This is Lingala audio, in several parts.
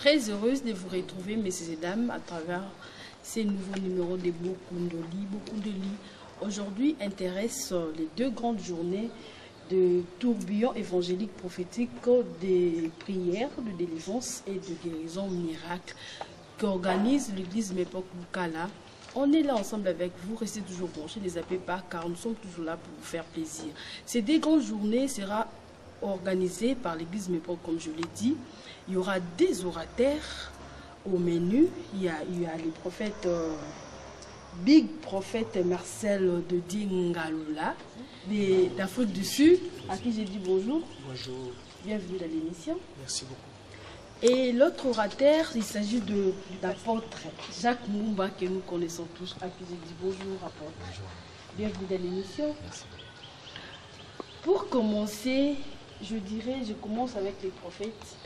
très heureuse de vous retrouver, messieurs et dames, à travers ces nouveaux numéros de Bokundoli. Bokundoli aujourd'hui intéresse les 2 grandes journées de tourbillon évangélique prophétique des prières de délivrance et de guérison miracle qu'organise l'église Mepok Bukala. On est là ensemble avec vous, restez toujours branchés, ne zappez pas car nous sommes toujours là pour vous faire plaisir. Ces 2 grandes journées seront organisées par l'église Mepok, comme je l'ai dit. Il y aura des orateurs au menu. Il y a le prophète, Big Prophète Marcel de Dingalula d'Afrique du Sud, à qui j'ai dit bonjour. Bonjour. Bienvenue dans l'émission. Merci beaucoup. Et l'autre orateur, il s'agit de l'apôtre Jacques Moumba, que nous connaissons tous, à qui j'ai dit bonjour, apôtre. Bonjour. Bienvenue dans l'émission. Merci. Pour commencer, je dirais, je commence avec les prophètes.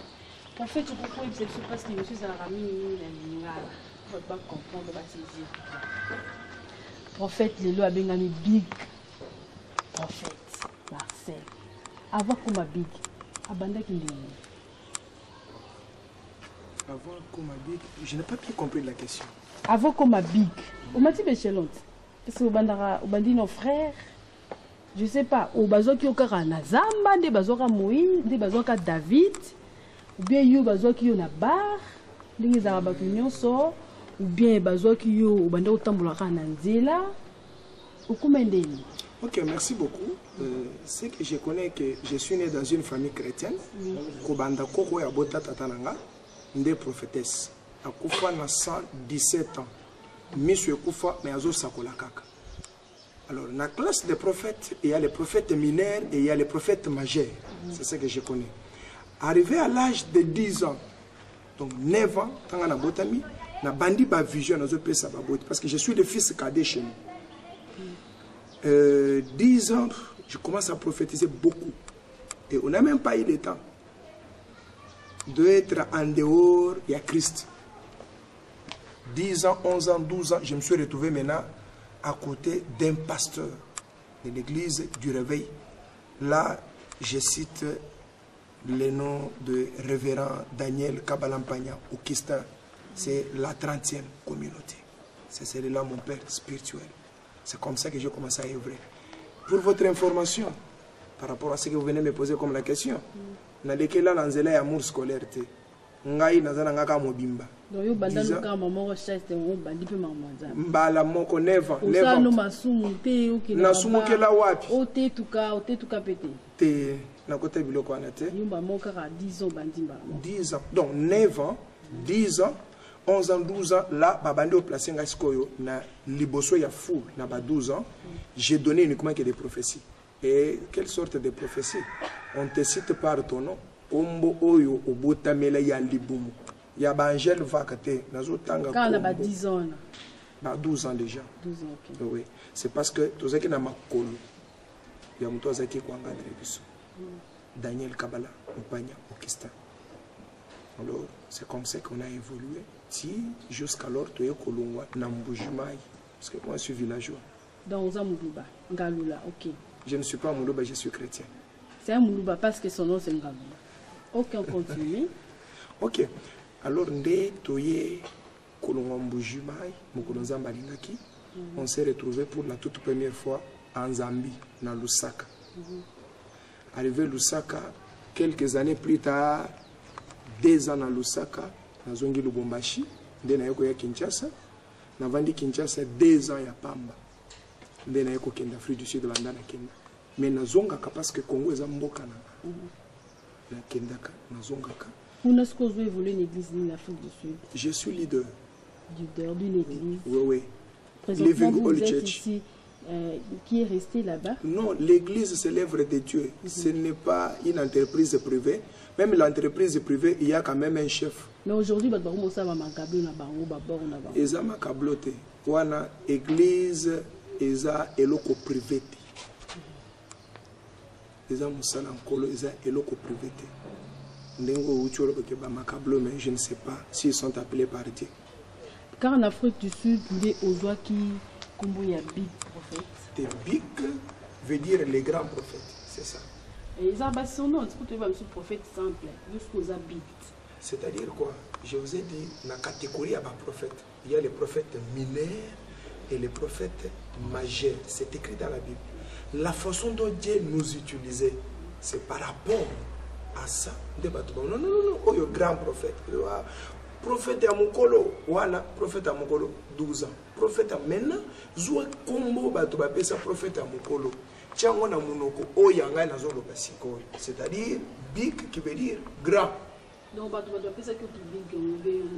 Prophète, pourquoi il se passe que monsieur Zarami ne va pas comprendre, va saisir. Prophète, le loi Bengami Big. Prophète, Marcel. Avant comme Big, Abanda qui Avant qu'on m'habille, je n'ai pas bien compris la question. Avant comme Big, on m'a dit Béchelante. Est-ce que vous dit nos frères? Je ne sais pas. Au bazo qui est au Nazamba, des bazo à Moïse, des bazo à David, ou bien il y a bazo qui est na bar, des arabes qui sont, ou bien bazo qui est au bando tamboula Nanzela, ou comment dit? Ok, merci beaucoup. C'est que je connais que je suis né dans une famille chrétienne. Kobanda koko ya bota tatananga, des prophétesse. Akufa na 117 ans. Monsieur Kufa mais azo sakola kaka. Alors, dans la classe des prophètes, il y a les prophètes mineurs et il y a les prophètes majeurs. C'est ce que je connais. Arrivé à l'âge de 10 ans, donc 9 ans, quand on a botami, on a bandi ma vision, parce que je suis le fils cadet chez nous. 10 ans, je commence à prophétiser beaucoup. Et on n'a même pas eu le temps d'être en dehors, il y a Christ. 10 ans, 11 ans, 12 ans, je me suis retrouvé maintenant à côté d'un pasteur de l'église du Réveil. Là, je cite le nom de révérend Daniel Kabalampagna au Kistan. C'est la 30e communauté. C'est celui-là mon père spirituel. C'est comme ça que j'ai commencé à œuvrer. Pour votre information, par rapport à ce que vous venez me poser comme la question, dans lequel là, il y a amour scolaire. Ngai nazana ngaka mobimba. Donc yo banda luka maman recherche on bandi pe maman za. Mbala moko neva. Neva. No masumu pe ukina. Nasumu kela wapi? Ote tuka pete. Te na côté biloko anate. Yumba moka ka 10 ans bandi ba. 10 ans. Donc 9 ans, 10 ans, 11 ans, 12 ans là babandi au placé ngai sikoyo na liboso ya fou na ba 12 ans, j'ai donné uniquement que des prophéties. Et quelle sorte de prophéties? On te cite par ton nom. Ombo oyo obotamela ya libumu ya bangel vakate nazotanga quand on a 10 ans ba 12 ans déjà 12 ans okay. Oui, c'est parce que tozaki na makolo ya muto azaki kwanga biso Daniel Kabala Mpanya Okista. Alors c'est comme ça qu'on a évolué jusqu'alors tu es kolongwa na Mbujimai parce que moi je suis villageois. Dans Zamuluba Ngalula, OK. Je ne suis pas Muluba, je suis chrétien. C'est un Muluba parce que son nom c'est Ngalula. OK, on continue. OK. Alors, ndé toye kolongo Mbujimai, mukolonza malingaki. On s'est retrouvé pour la toute première fois en Zambie, dans Lusaka. Arrivé à Lusaka, quelques années plus tard, 2 ans à Lusaka, dans Zongi Lubumbashi, ndé na yoko ya Kinshasa. Na vandi Kinshasa 2 ans ya Pamba. Ndé na yoko kenda Afrique du Sud banda na kenda. Mais na zongaka parce que Congo eza mboka na. Où est-ce que vous évoluez l'église de l'Afrique du Sud? Je suis leader. Leader d'une église. Oui. Présentement, vous êtes ici, qui est resté là-bas? Non, l'église c'est l'œuvre de Dieu. Ce n'est pas une entreprise privée. Même l'entreprise privée, il y a quand même un chef. Mais aujourd'hui, il y a l'église est eloko privé. Mais je ne sais pas s'ils sont appelés par Dieu. Car en Afrique du Sud, il y a aux oies qui y a big prophètes. Des big veut dire les grands prophètes, c'est ça. Et ils ont son nom, c'est pour te voir un prophète simple, jusqu'aux big. C'est-à-dire quoi? Je vous ai dit, dans la catégorie à prophète, il y a les prophètes mineurs et les prophètes majeurs. C'est écrit dans la Bible. La façon dont Dieu nous utilisait, c'est par rapport à ça. Non, non, non, non, oh, le grand prophète. Prophète à Mokolo, voilà, prophète à Mokolo, 12 ans. Prophète à maintenant, Zoua Kombo, Batobapé, ça prophète à Mokolo. Tiango na Monoko, Oyanga na Zolo Basiko. C'est-à-dire, big qui veut dire grand.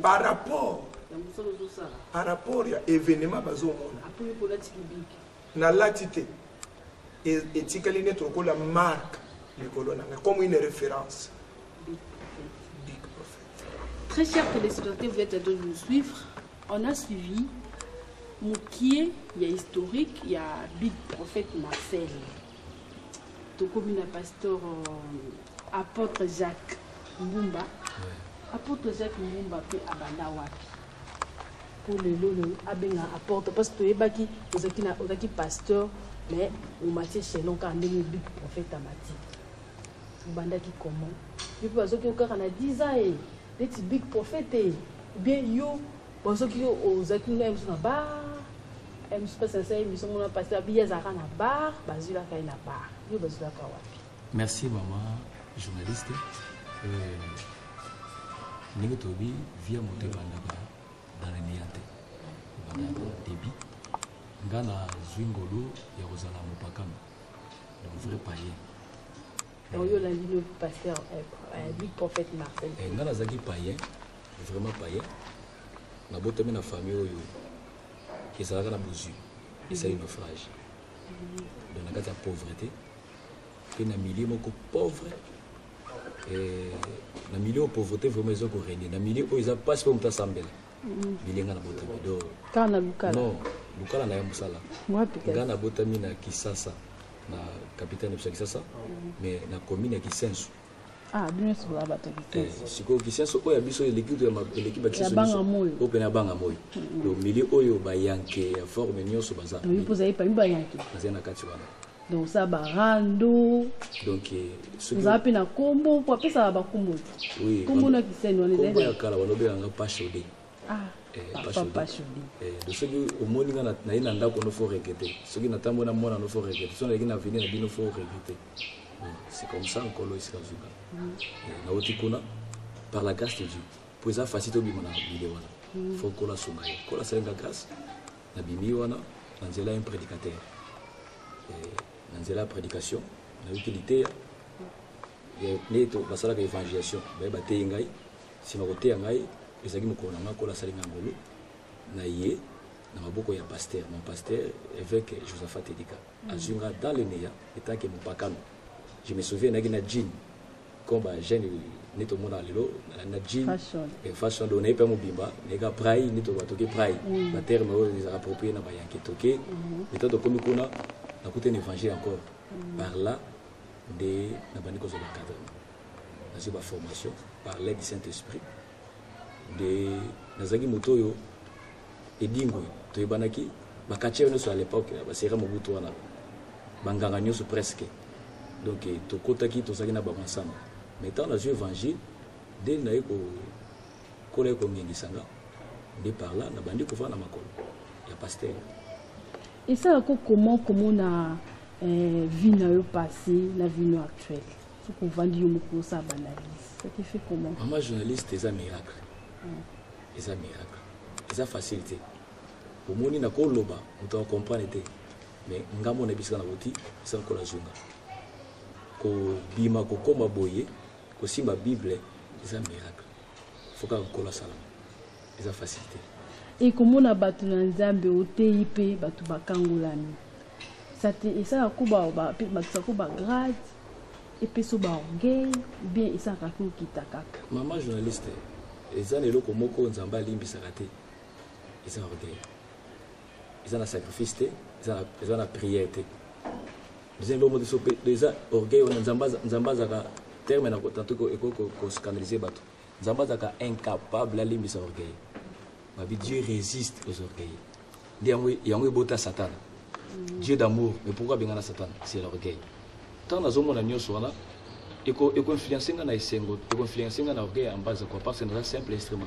Par rapport à l'événement, na latité et tikaline troko la marque comme une référence. Big prophète. Très chers téléspectateurs, vous êtes en train de nous suivre. On a suivi Moukié, il y a historique, il y a Big Prophète Marcel. Donc comme un pasteur apôtre Jacques Mbumba. Apôtre Jacques Mbumba peut abanda wapi. Pour le lot, abenga apôtre parce que ebaki ozaki pasteur mais au Mathieu Chelon quand on est Big Prophète Amati. Mbanda qui comment? Je peux dire que quand on a 10 ans et les Big Prophète bien yo parce que ozaki na ba je sais pas si c'est émission on a passé bien zara na bar bazula kai na bar yo bazula ka wapi. Merci maman journaliste. Ningo tobi via monter bandaka dans les niate bandaka débit ngana zwingolo ya kozala mopakam le vrai païen. Donc yo la ligne pasteur Big Prophète Marcel. Ngana zaki païen vraiment païen na botami na famille oyo ezalaka na bozu esali naufrage donc na kati ya pauvreté mpe na milieu moko pauvre na milieu ya pauvreté vraiment eza korenie na milieu oyo eza mpasi mpe moto asambela milieu nga na botami do non lukala na ya mosala nga na botami na Kisasa na capitale na biso ya Kisasa mais na commune ya Kisenso. Ah, bien sûr, là, bateau. Siko Kisenso oyo biso l'équipe ya Kisenso o pena banga moyo. Donc milieu oyo ba yanke ya forme nyonso baza. Oui, vous avez pas ba yanke. Baza na kati wana. Donc ça barando. Donc vous avez na kombo pour appeler ça ba kombo. Oui. Kombo na Kisenso on est là. Kombo ya kala balobe nga pas chaudé. Ah. Pas chaudé. De ce que au monde na ina ndako no faut regretter. Ce qui n'attend na mona no faut regretter. So na ina venir na bino faut regretter. C'est comme ça encore ici dans Zuka. Na otikuna par la grâce de Dieu. Pour ça facile obi mona bile wana. Faut kola sunga. Kola senga grâce. Na bimi wana nanzela un prédicateur. Nanzela prédication, na utilité neto basala ka évangélisation. Ba te ngai sima ko te ngai ezaki mokona nga kola salinga ngolo na ye na maboko ya pasteur. Mon pasteur évêque Josaphat Edika azunga dans le néa étant que mopakano. Je me souviens na jean comme jeune neto mona lelo na jean fashion do na pe mobimba nega prai neto batoke prai ba terme les approprié na ba yanke toke neto to komi kuna na koute un évangile encore par là de na baniko zo cadre na ba formation par l'aide du Saint-Esprit de nazaki motoyo edingo to ebanaki bakache no so à l'époque ba sera mobutu wana banganga nyoso presque. Donc, tout côté qui tout ça qui n'a pas ensemble. Mais tant dans l'évangile, dès que collègue comme Yengisanga, dès par là, na bandi ko fa na makolo. Il y a pasteur. Et ça comment on a vie na yo passé, la vie actuelle. Ce qu'on vend du moko ça banalise. Ça te fait comment? Maman journaliste, c'est un miracle. C'est un miracle. C'est une facilité. Pour moi, na ko loba, on doit comprendre té. Mais ngamo na bisika na boti, ça ko la zunga. Ko bima ko koma boye ko simba Bible c'est un miracle. Faut qu'on kola salama. C'est une facilité. Et comment on a battu dans Nzambe au TIP batu bakangolani. Ça te et ça kuba ba kuba grade et puis so ba orgueil bien et ça raconte kitakaka. Maman journaliste eza lelo ko moko Nzamba limbisa raté. Eza orgueil. Eza na sacrifice té, eza na prière té. Disons l'homme de sope déjà orgueil on Nzamba zaka terme na tanto ko scandaliser bato. Nzamba zaka incapable à limbisa orgueil. Ma vie Dieu résiste aux orgueils. Il y a un bota Satan. Dieu d'amour, mais pourquoi bien Satan? C'est l'orgueil. Tant dans un monde à Nyoswana, influencer na isengo influencer na orgueil en base quoi parce que c'est un simple instrument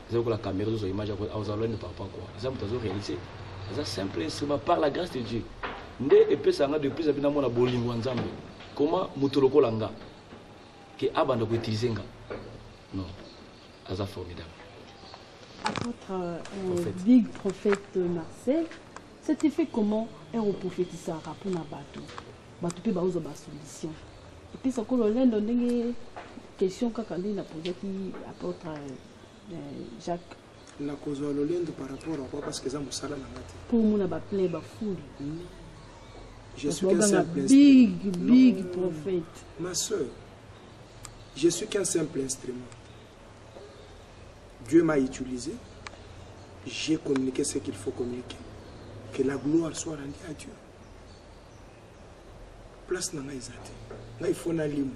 c'est que la caméra de image aux allois par rapport quoi ça vous réaliser c'est un simple instrument par la grâce de Dieu nde epesanga depuis abina mona bolingo nzambe comment mutoloko langa que abanda ko utiliser nga non ça formidable apôtre big prophète Marcel c'était fait comment un prophétisa rapport na bato pe baozo ba solution et puis ça ko lendo ndenge question kaka ndi na posé qui apôtre Jacques la cause de l'olendo par rapport à quoi parce que ça musala na ngati pour mon ba plein ba foule je suis qu'un simple big prophète ma soeur je suis qu'un simple instrument Dieu m'a utilisé j'ai communiqué ce qu'il faut communiquer que la gloire soit rendue à Dieu place na ngai zate ngai fona limu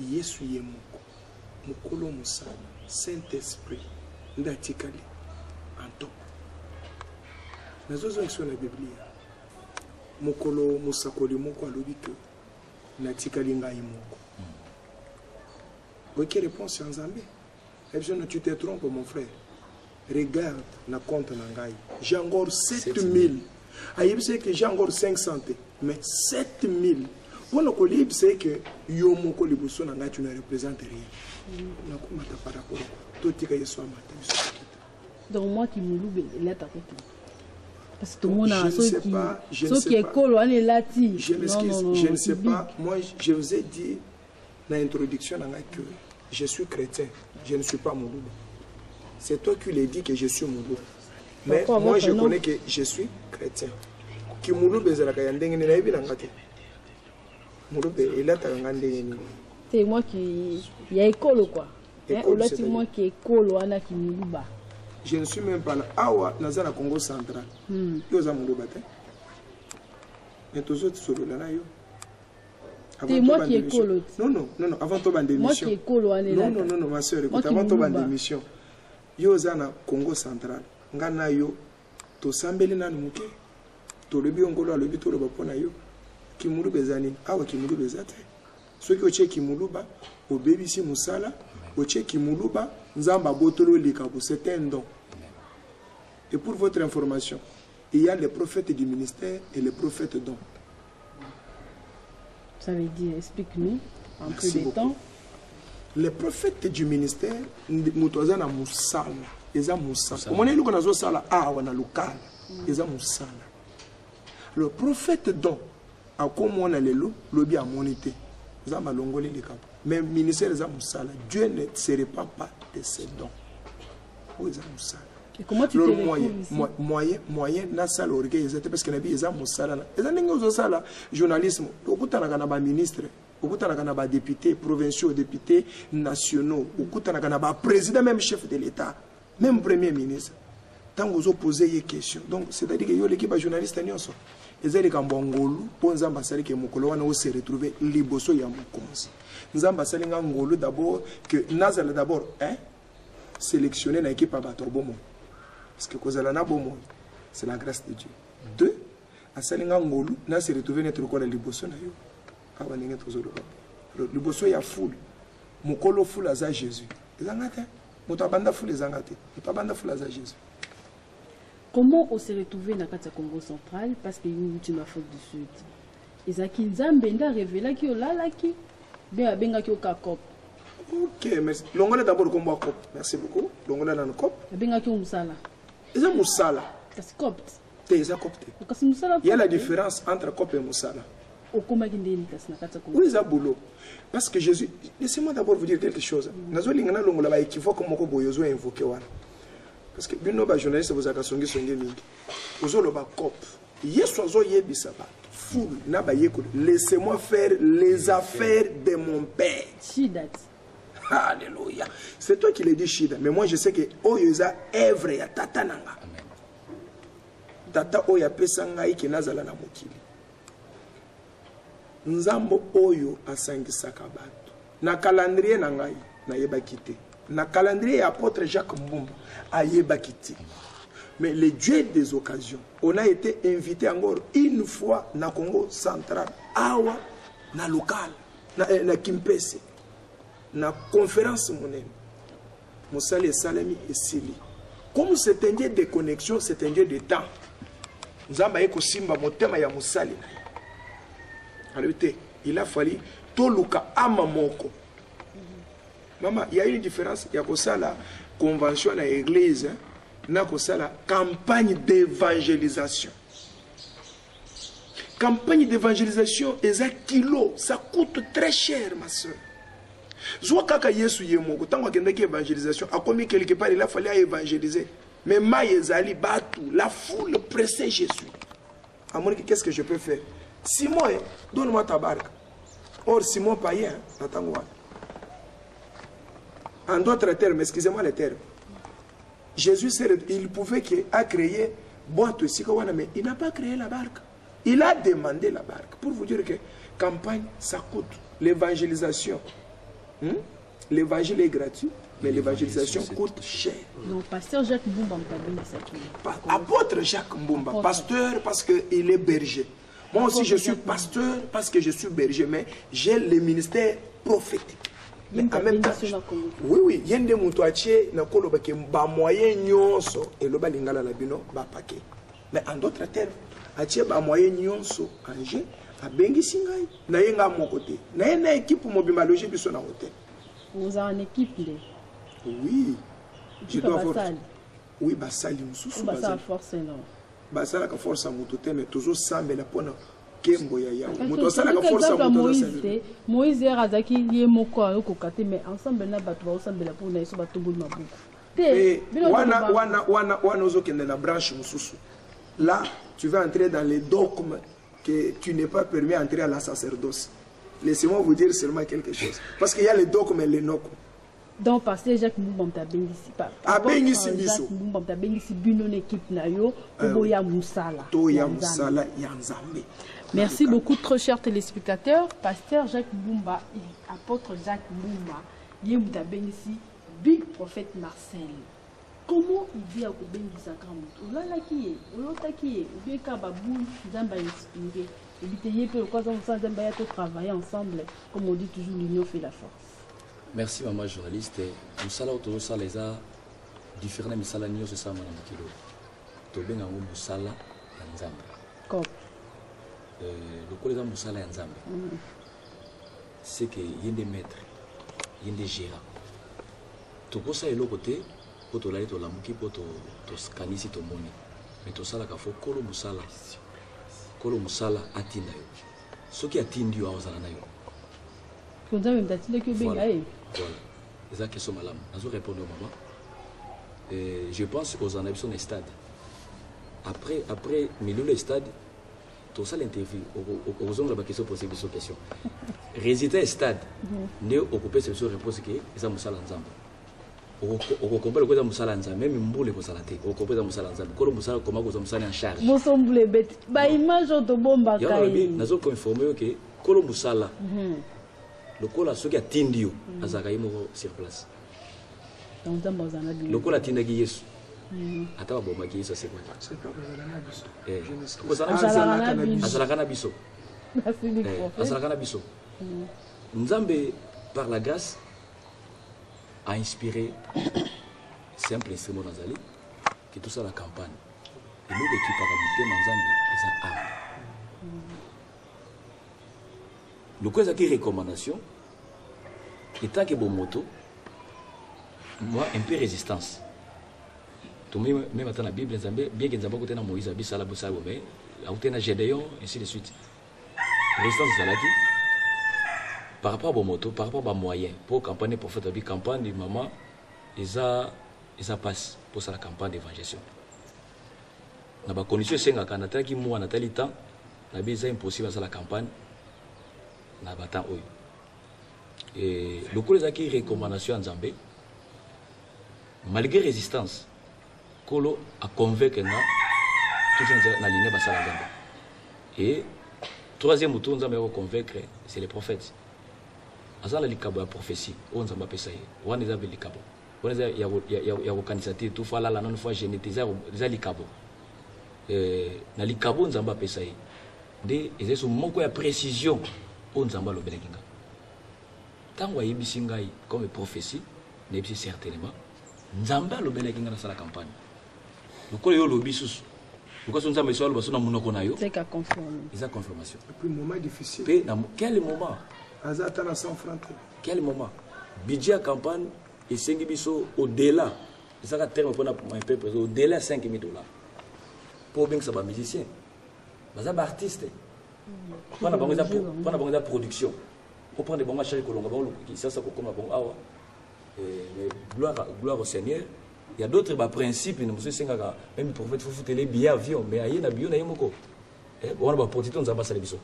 Yesu ye moko mukolo musala Saint-Esprit ndatikali en top nazozo ngisona Biblia mukolo musakoli moko alobi que natikali ngai moko ok réponse en Zambie tu te trompes mon frère regarde na compte na ngai j'ai encore 7000 aïe c'est que j'ai encore 500 mais 7000 pour le colib c'est que yo moko liboso na ngai tu ne représentes rien na komata par rapport to tika yeso amata donc moi qui me loue il est avec parce que tout le monde a ceux qui école on est là je m'excuse je ne sais pas moi je vous ai dit dans l'introduction que je suis chrétien je ne suis pas Moulouba c'est toi qui l'as dit que je suis Moulouba mais moi je connais que je suis chrétien qui Moulouba ezalaka ya ndenge na yebi na ngate Moulouba elata nga ndenge ni c'est moi qui il y a école quoi c'est moi qui école wana qui Moulouba je ne suis même pas là awa nazala Congo central yo za Moulouba te mais tous autres solo là yo c'est moi qui école non avant toi bande moi qui école wana non ma soeur écoute avant toi bande émission yo za na Congo central ngana yo to sambeli nanu muke to lebi ongolo alobi to loba pona yo ki Moulouba ezani awa ki Moulouba ezate soki o cheki Moulouba o bebisi musala o cheki Moulouba nzamba botolo likabu c'est un don et pour votre information il y a les prophètes du ministère et les prophètes don ça veut dire explique-nous en peu de temps les prophètes du ministère mutoza na musala eza musala omone luko nazo sala awa na local eza musala le prophète don akomona lelo lobi a monité eza malongoli likabu mais ministère eza musala Dieu ne se répand pas de ses dons eza musala et comment tu te moyen na sala orgueil ezate parce que na bi eza musala na eza ndenge ozo sala journalisme okutanaka na ba ministre okutanaka na ba députés provinciaux députés nationaux okutanaka na ba président même chef de l'état même premier ministre tant ozo poser une question donc c'est-à-dire que yo l'équipe journaliste nyonso ezali kambongolu po nzamba sali ke mokolo wana o se retrouver liboso ya mokonzi nzamba sali nga ngolu d'abord que nazala d'abord sélectionner na équipe à bato bomo parce que kozala na bomo c'est la grâce de Dieu deux asali nga ngolu na se retrouver netre ko la liboso na yo awa ninga tozolo liboso ya foule mokolo foule aza Jésus ezangate moto abanda foule ezangate moto abanda foule aza Jésus. Comment on s'est retrouvé dans le Congo central parce qu'il y a une Afrique du Sud. Ezaki Nzambe nda révélé ki olala ki be abenga ki okakop. OK, merci. Longola d'abord kombo akop. Merci beaucoup. Longola na kop. Abenga ki musala. Eza musala. C'est copte. Eza copte. Kasi musala. Il y a la différence entre cop et musala. Okoma kindeni kasi na kata Congo. Oui, eza boulot. Parce que Jésus, laissez-moi d'abord vous dire quelque chose. Nazo lingana longola ba équivoque moko boyozo invoquer wana. Parce que bino ba journaliste vous aka songi mingi ozolo ba cop yesu azo yebisa ba fou na ba yeko laissez-moi faire les affaires de mon père Shidat. Alléluia, c'est toi qui le dis Shida, mais moi je sais que oyoza œuvre ya tata nanga tata oya pesa ngai ki nazala na mokili nzambo oyo asangisaka bato na calendrier na ngai na yeba kité na calendrier apôtre Jacques Mbumba ayebakiti. Mais le Dieu des occasions, on a été invité encore une fois na Congo central, awa na local. na Kimpese na conférence monene Moussali et Salami et Sili. Comme c'est un dieu de connexion, c'est un dieu de temps. Nzamba eko simba motema ya Moussali. Alors il a fallu toluka ama moko. Maman, il y a une différence. Il y a la convention à l'église, il y a la campagne d'évangélisation. Campagne d'évangélisation, c'est un kilo, ça coûte très cher, ma soeur. Zoua kaka yesu yemoko, tant qu'on a évangélisation, a commis quelque part, il a fallu évangéliser. Mais maïezali batou, la foule pressait Jésus. À mon qu'est-ce que je peux faire? Simon, donne-moi ta barque. Or, Simon païen, attends-moi. En d'autres termes, excusez-moi les termes, Jésus, il pouvait créer mais il n'a pas créé la barque. Il a demandé la barque. Pour vous dire que campagne, ça coûte. L'évangélisation, l'évangile est gratuit, mais l'évangélisation coûte cher. Donc, pasteur Jacques Mbumba, apôtre Jacques Mbumba, pasteur parce qu'il est berger. Moi aussi, je suis pasteur parce que je suis berger, mais j'ai le ministère prophétique. Mais en même temps, oui, il y a des moutouaches na koloba ke ba moyen nyonso et lo ba lingala la bino ba paquet. Mais en d'autres termes, atie ba moyen nyonso anje abengi singai na yenga mon côté. Na une équipe mobima loger biso na hôtel. Vous avez une équipe là. Oui. Je dois avoir. Oui, ba sali mususu ba ça force non. Ba sala ka force à motote mais toujours sambela pona Kembo ya ya. Moto sala ka force à motote. Moïse et Razaki yé moko okokate mais ensemble na bato ba osambela pona iso bato boli mabuku. Et wana ozokende na branche mususu. Là, tu vas entrer dans les dogmes que tu n'es pas permis d'entrer à la sacerdoce. Laissez-moi vous dire seulement quelque chose. Parce qu'il y a les dogmes et les nokmes. Donc, pasteur Jacques Mbumba bengisi pas. Bengisi biso. Jacques Mbumba bengisi bino l'équipe na yo Toboya Moussala. Toya Moussala Yanzambe. Merci beaucoup, très chers téléspectateurs. Pasteur Jacques Mbumba et apôtre Jacques Mbumba, Yemouta bengisi Big Prophète Marcel. Comment il dit à Kobengisa Kamout? Olala qui est, Olota qui est, ou bien Kababou, Zamba inspiré. Évitez peu quoi ça Zamba ya travailler ensemble, comme on dit toujours, l'union fait la force. Merci maman journaliste. Moussala autour ça les a différents misala nyo c'est ça madame Kilo. Tobenga ngo Moussala Nzambe. Comme le collège Moussala Nzambe. C'est que y a des maîtres, y a des gérants. Tout ça est le côté pour te l'aller to la muki pour te scanner si to moni. Mais tout ça là qu'il faut kolo Moussala. Kolo Moussala atinda yo. Ce qui atindi yo azala na yo. Voilà. C'est ça qui sont malades. Je réponds au maman. Je pense aux ambitions des stades. Après, milieu des stades, tout ça l'interview. Aux hommes, la question posée sur question. Résultat des stades, nous occupons cette réponse qui est ça Moussala Nzambe. On comprend le quoi Moussala Nzambe, même Mboule ko salate. On comprend Moussala Nzambe. Comment Moussala comment ko Moussala en charge. Moussala bête. Ba image de bomba kai. Nous avons informé que Kolo Moussala le col a ceux qui a tindio à Zagaïmo sur place. Le col a tinda Yesu. Attends, bon, ma ça c'est quoi? Azalakana biso. Azalakana biso. Nzambe, par la grâce, a inspiré simple instrument Nazali, qui tout ça la campagne. Et nous, l'équipe a habité Nzambe, ils ont âme. Le quoi est recommandation, étant que bon moto, moi un peu résistance. Tout même dans la Bible, bien qu'ils aient dans Moïse, Abis, Salah, Boussa, mais dans Gédéon, ainsi de suite. Résistance Zalaki, par rapport à bon moto, par rapport à moyen, pour campagne prophète, la campagne de maman, ils a passé pour ça la campagne d'évangélisation. Dans la condition, c'est que Nathalie qui moi, Nathalie temps, la Bible est impossible à la campagne. Et le coup des recommandations en Zambie, malgré résistance, Kolo a convaincu na tout le monde ligne basala Zambie. Et troisième tour, nous avons convaincre, c'est les prophètes. Azala likabo la prophétie, on Zamba pesaye, on est avec likabo, on est ya candidature tout fois là la non fois génétisé des likabo. Na likabo Zamba pesaye. De ils sont manqué de précision. On Zamba le Belenginga. tango ayebisi ngai comme prophétie nayebisi certainement nzambe alobelaki ngai nasala campagne lokola yo olobi susu lokola nzambe esi aloba so na monoko na yo eza confirmation. Et puis moment difficile. Pe na quel moment azata na 100 francs. Quel moment budget à campagne esengi biso au-delà ezaka terme mpona my peuple au-delà $5 000 po obengisa bamusicien baza baartiste mpona bango eza production oprendre bango achali kolonga bango kisasa kokoma bango awa gloire au Seigneur. Il y a d'autres principes nous esengaka même prophète faut foutre les billets avion mais aye na bio na ye moko on a portité nzamba sala biso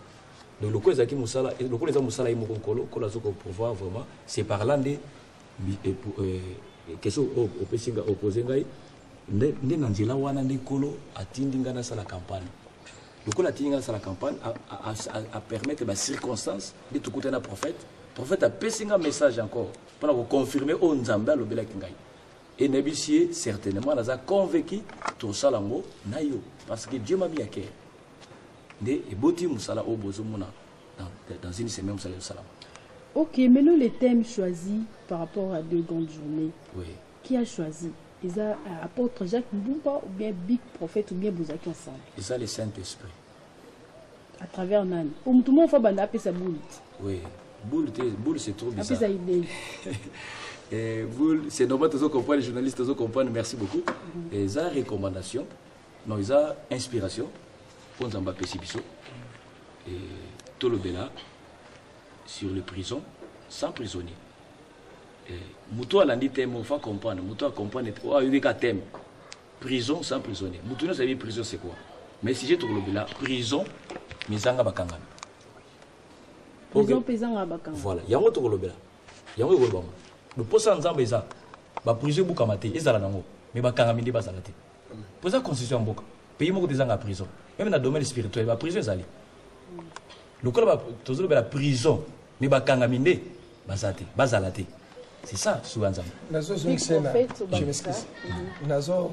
donc le quoi ezaki musala le quoi eza musala ye moko nkolo kola zoko pouvoir vraiment c'est par là nde question opesinga opposé ngai nde na nzela wana nde kolo atindi nga nasala campagne lokola atindi nga nasala campagne à permettre ba circonstance de tukuta na prophète apesi nga message encore mpona koconfirmer oyo nzambe alobelaki ngai et nébicier certainement naza convaincu tosala ngo na yo parce que Dieu m'a mis à cœur nde eboti musala oyo bozomona dans une semaine musala yosala. Ok, maintenant les thèmes choisis par rapport à 2 grandes journées. Oui. Qui a choisi? Ils ont apôtre Jacques Mbumba ou bien Big Prophète ou bien Bouzaki ensemble? Ils ont le Saint-Esprit. À travers Nan. Tout le monde fait banda appeler sa boule. Oui. Boule c'est trop bizarre. Appeler sa idée. Boule, c'est normal, tous comprendre, les journalistes tous comprendre, merci beaucoup. Ils ont recommandation, non, ils ont inspiration pour nous embarquer Sibiso et tout le béla sur les prisons sans prisonnier. Moutou a dit thème, il faut comprendre. Moutou a comprendre, il y a un thème. Prison sans prisonnier. Moutou ne savait prison c'est quoi. Mais si j'ai tout le béla, prison, misanga bakangami. Prison pesanga bakangami. Voilà, il y a un autre le béla. Il y a un autre le le poste en Zambie, ba prison boukamate, ils allaient nango, mais bakangami ndi bazalate. Pour ça constitution mboka. Pays moko des en prison. Même dans le domaine spirituel, la prison est le cas de la prison, mais bakangami ndi bazalate. C'est ça souvent Zambie. Nazo zonsena. Je m'excuse. Nazo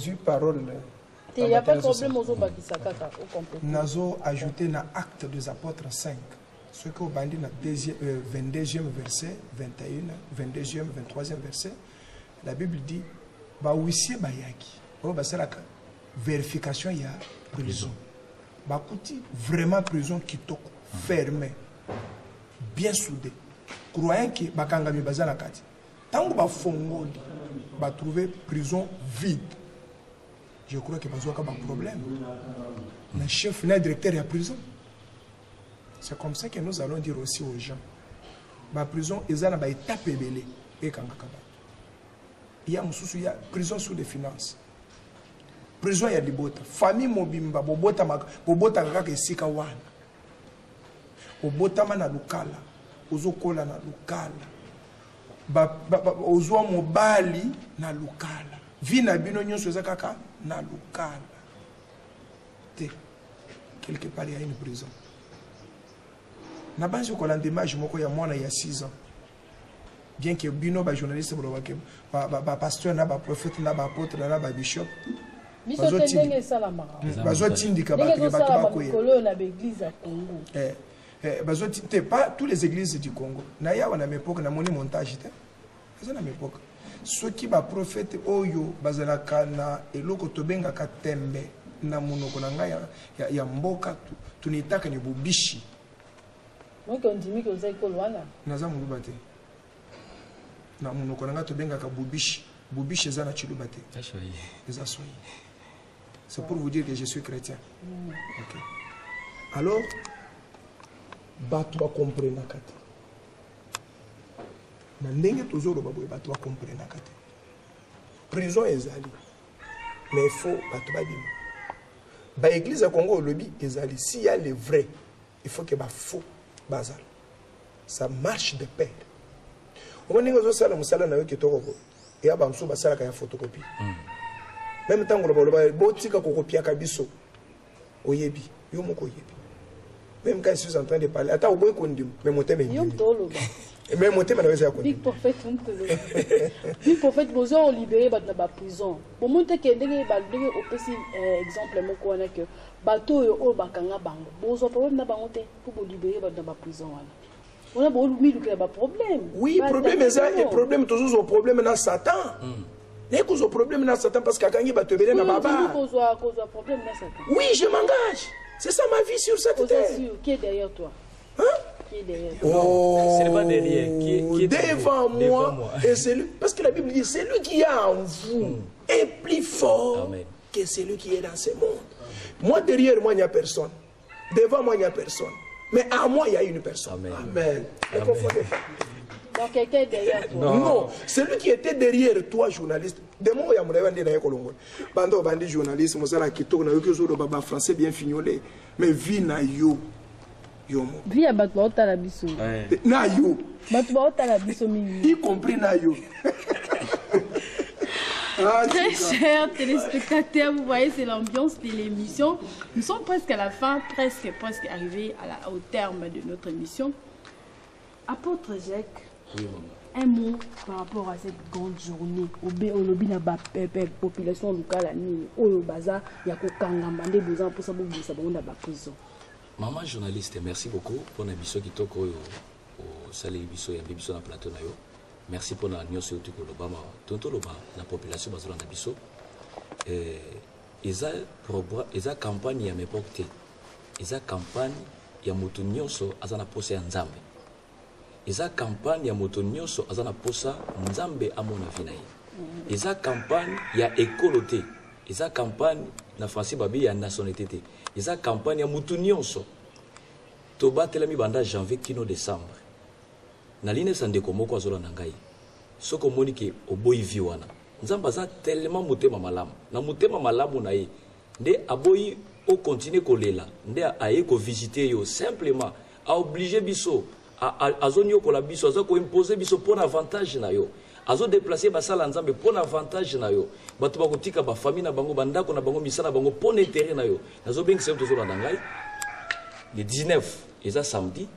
eu parole. Il n'y a pas de problème aux Obakisaka au complet. Nazo ajouté dans Actes des Apôtres 5. Ce que vous bandit dans 22e verset, 21, 22e, 23e verset, la Bible dit bah huissier bayaki. Oh bah c'est la vérification il y a prison. Bah kuti vraiment prison qui toque fermé, bien soudé. Croyant que bakangami bazala kati. Tant que bah fongoli, bah trouver prison vide. Je crois que bazoka un problème. Le chef, le directeur de la prison. C'est comme ça que nous allons dire aussi aux gens. La prison, ils ont une étape belée. Il y a une prison sous les finances. Prison, il y a des bottes. Famille mobimba, bobota kaka esika wana. Bobota na lukala. Ozokola na lukala. Ozwa mobali na lukala. Vina bino nyonso eza kaka na lukala. Quelque part, il y a une prison. Na banzi ko l'endimage moko ya mwana ya 6 ans. Bien que bino ba journaliste ba pasteur na ba prophète na ba apôtre na ba bishop. Bazotindika bato bakoya. Na l'église à Congo. Bazotite pas toutes les églises du Congo. Na ya wana époque na moni montage te. Ça na époque. Ceux qui ba prophète oyo bazalaka na eloko tobenga ka tembe na munoko na ngai ya mboka tunitaka ni bubishi. Donc on dit que vous avez colwana. Naza mulubate. Na munoko na nga tobenga ka bubishi. Bubishi eza na chilubate. Eza soyi. C'est pour vous dire que je suis chrétien. OK. Alors bato ba comprendre kati. Na ndenge tozoro baboye bato ba comprendre kati. Prison ezali. Mais il faut bato ba bima. Ba église à Congo lobby ezali s'il y a les vrais, il faut que ba faux bazar. Ça marche de pair. On est dans ça musala na yoke toko. Et aba mso basala ka ya photocopie. Même temps ngolo botika kokopia kabiso. Oyebi, yo moko oyebi. Même quand je suis en train de parler, attends oboy kondim, mais mon thème est. Yo tolo ba. Mais mon thème na za kondim. Big prophète Big prophète bozo libéré ba na ba prison. Pour monter que ndenge ba ndenge opesi exemple moko wana que bato yo o bakanga bango. Bozo problème na bango te pour libérer ba na ba prison wana. On a beaucoup problème. Oui, problème est problème toujours au problème dans Satan. Les causes au problème dans Satan parce qu'à Kangi va te bénir dans Baba. Oui, je m'engage. C'est ça ma vie sur cette terre. Qui est derrière toi? Hein? Qui est derrière toi? Oh, ce n'est pas derrière. Qui est devant moi. Et celui, parce que la Bible dit, celui qui est en vous est plus fort que celui qui est dans ce monde. Moi, derrière moi, il n'y a personne. Devant moi, il n'y a personne. Mais à moi, il y a une personne. Amen. Amen. Donc quelqu'un est derrière toi. Non, celui qui était derrière toi, journaliste. De moi, il y a mon évangile dans les Colombo. Bando bandi journaliste, moi ça la qui tourne, que je baba français bien fignolé. Mais vie na yo. Vie à battre au talabiso. Na yo. Battre au talabiso mimi. Y compris na yo. Très chers téléspectateurs, vous voyez, c'est l'ambiance de l'émission. Nous sommes presque à la fin, presque arrivés au terme de notre émission. Apôtre Jacques, oui, un mot par rapport à cette grande journée. Au lobby de la population locale, au bazar, il y a des besoins pour ça, prison. Maman journaliste, merci beaucoup pour l'émission qui toque au salé l'émission et l'émission dans plateau. Merci pour la nuance surtout que l'Obama, tout la population basée dans l'Abisso. Ils ont campagne à m'époque. Ils ont campagne à motonioso à la posée en Zambie. Ils ont campagne à motonioso à la posée en Zambie à mon avis. Ils ont campagne à écoloté. Ils ont campagne na Francis Babi à nationalité. Ils ont campagne à motonioso. Toba telemi banda janvier kino décembre. Naline sandeko moko azola nangai soko monike oboyi viwana nzamba za tellement motema malamu na motema malamu na ye nde aboyi o continuer kolela nde aye ko visiter yo simplement a obliger biso azonyo ko la biso azo ko imposer biso pour avantage na yo azo déplacer basala nzambe pour avantage na yo bato ba kotika ba famille na bango bandako na bango misala bango pour intérêt na yo nazo bengi se tozola nangai le 19 eza samedi.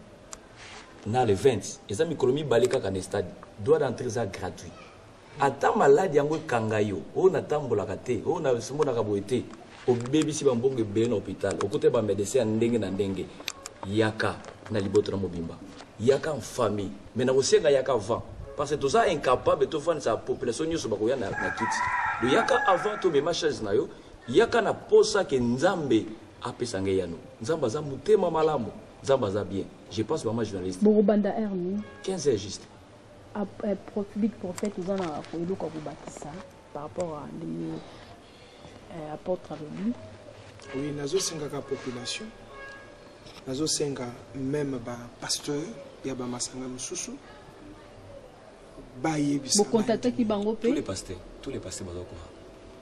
Dans le 20, les amis Colombie balika kan stade doit d'entrer ça gratuit. Attends malade yango kangayo, on attend bolakate, on a simo na kaboete, au baby si bambonge ben hôpital, au côté ba médecin ndenge na ndenge. Yaka na libotra mobimba. Yaka en famille, mais na osenga yaka avant parce que tout ça incapable de faire sa population nyoso bakoya na kiti. Le yaka avant to mema chaise na yo, yaka na posa ke nzambe apesange yano. Nzamba za mutema malamu. Zambaza bien. Je pense vraiment journaliste. Borobanda Erni. 15 heures juste. Big prophète, vous en avez fait le ça par rapport à l'apôtre avec lui. Oui, nazo senga ka population. Nazo senga même ba pasteur, ya ba masanga mususu. Ba yebisa. Vous contactez qui bango pe? Tous les pasteurs bazoko.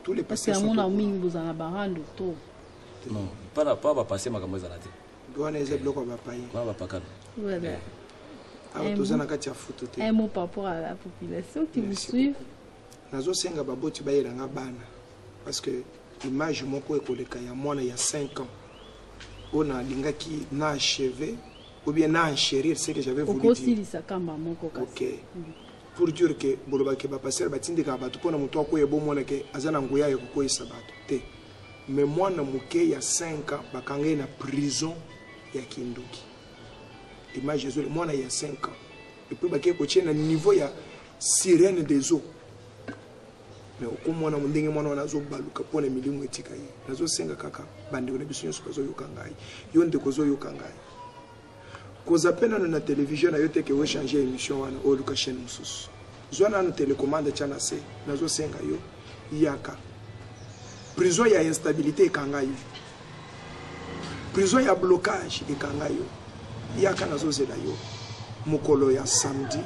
Tous les pasteurs. Parce que mon ami vous en a barando tout. Non, pas passer ma camoise à la tête. Un mot par rapport à la population qui vous suit. Parce que l'image il y a 5 ans, on a qui n'a achevé ou bien n'a enchérir ce que j'avais voulu dire. Ok. Pour dire que Bolobake va passer batinde ka batu pona muto ko yebo mona ke azana nguya ya ko isabatu te. Mais moi na muke il y a 5 ans bakangé na prison ya Kinduki. Image Jésus moi il y a 5 ans. Et puis baké ko tient na niveau ya sirène des eaux. Mais au mwana mundenge mwana na zo baluka pona milimu etika yi. Nazo senga kaka bandi na biso nyoso bazo yokangai. Yonde ko zo yokangai. Koza pena na télévision na yote ke we changer émission wana o luka chaîne mususu. Zwana na télécommande chana se nazo senga yo yaka. Prison ya instabilité kangai. Prison ya blocage kangai yo. Yaka nazo zela yo. Mukolo ya samedi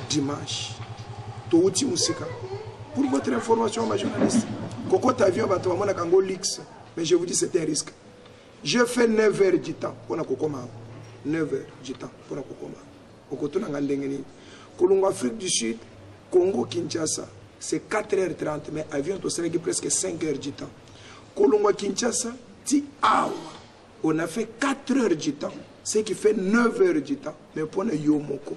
dimanche. To uti musika. Pour votre information ma journaliste. Koko avion bato mona kango leaks mais je vous dis c'est un risque. Je fais 9 heures du temps pour na kokoma. 9 heures du temps pour la Kokoma. Au côté de l'Angandengeni, Colombo Afrique du Sud, Congo Kinshasa, c'est 4h30, mais avion au Sénégal presque 5 heures du temps. Colombo Kinshasa, on a fait 4 heures du temps, ce qui fait 9 heures du temps. Mais pour le Yomoko,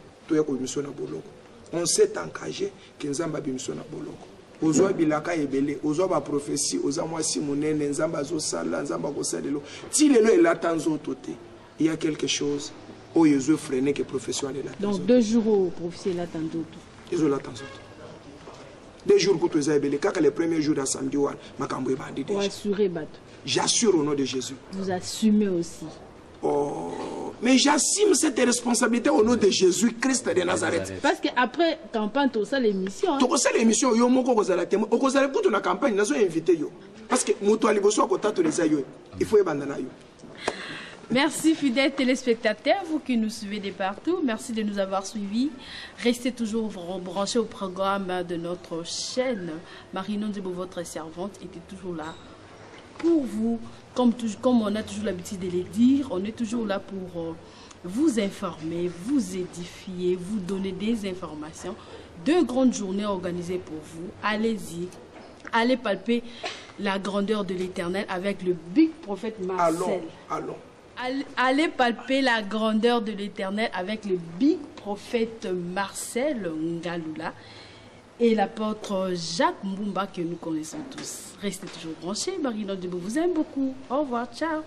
on s'est engagé que nous avons besoin de Boloko. Ozoa bilaka ebele, ozoa ba prophétie, ozoa moi simonene, nzamba zo sala, nzamba ko salelo. Ti lelo elatanzo toté. Il y a quelque chose où ils ont freiné que profession est là. Donc 2 jours au professeur là tantôt. Ils ont là tantôt. 2 jours que tu as belé, quand les premiers jours à samedi, Makambo est bandit. Pour assurer Bato. J'assure au nom de Jésus. Vous assumez aussi. Oh, mais j'assume cette responsabilité au nom de Jésus-Christ de Nazareth. Parce qu'après campagne, tu as l'émission. Tu as l'émission, yo moko kozala témoin. O kozala pour la campagne, nous avons invité yo. Parce que muto aliboso akota to les ayo. Il faut abandonner yo. Merci fidèles téléspectateurs, vous qui nous suivez de partout. Merci de nous avoir suivis. Restez toujours branchés au programme de notre chaîne. Marie-Non Djebo, votre servante, était toujours là pour vous. Comme on a toujours l'habitude de le dire, on est toujours là pour vous informer, vous édifier, vous donner des informations. 2 grandes journées organisées pour vous. Allez-y. Allez palper la grandeur de l'Éternel avec le big prophète Marcel. Allons. Allez palper la grandeur de l'Éternel avec le big prophète Marcel Ngalula et l'apôtre Jacques Mbumba que nous connaissons tous. Restez toujours branchés. Marie-Non Djebo vous aime beaucoup. Au revoir. Ciao.